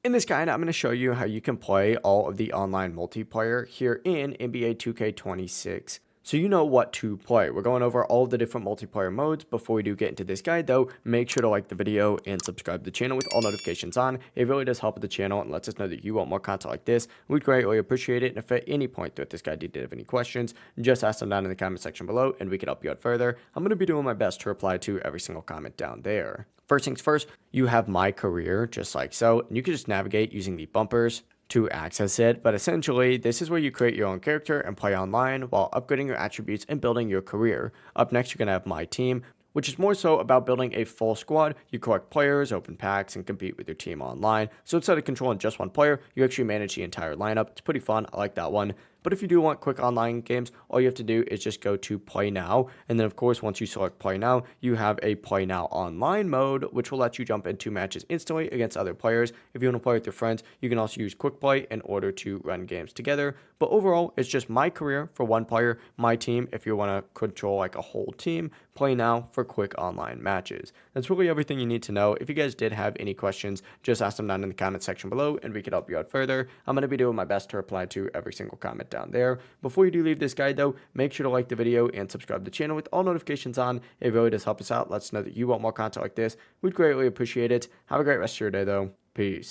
In this guide, I'm going to show you how you can play all of the online multiplayer here in NBA 2K26. So you know what to play. We're going over all of the different multiplayer modes. Before we do get into this guide though, make sure to like the video and subscribe to the channel with all notifications on. It really does help with the channel and lets us know that you want more content like this. We'd greatly appreciate it. And if at any point throughout this guide you did have any questions, just ask them down in the comment section below and we can help you out further. I'm going to be doing my best to reply to every single comment down there. First things first, you have My Career, just like so, and you can just navigate using the bumpers to access it, but essentially, this is where you create your own character and play online while upgrading your attributes and building your career. Up next, you're going to have My Team, which is more so about building a full squad. You collect players, open packs, and compete with your team online. So instead of controlling just one player, you actually manage the entire lineup. It's pretty fun. I like that one. But if you do want quick online games, all you have to do is just go to Play Now. And then, of course, once you select Play Now, you have a Play Now online mode, which will let you jump into matches instantly against other players. If you want to play with your friends, you can also use Quick Play in order to run games together. But overall, it's just My Career for one player, My Team if you want to control like a whole team, Play Now for quick online matches. That's really everything you need to know. If you guys did have any questions, just ask them down in the comment section below and we can help you out further. I'm going to be doing my best to reply to every single comment down there. Before you do leave this guide though, make sure to like the video and subscribe to the channel with all notifications on. It really does help us out. Let us know that you want more content like this. We'd greatly appreciate it. Have a great rest of your day though. Peace.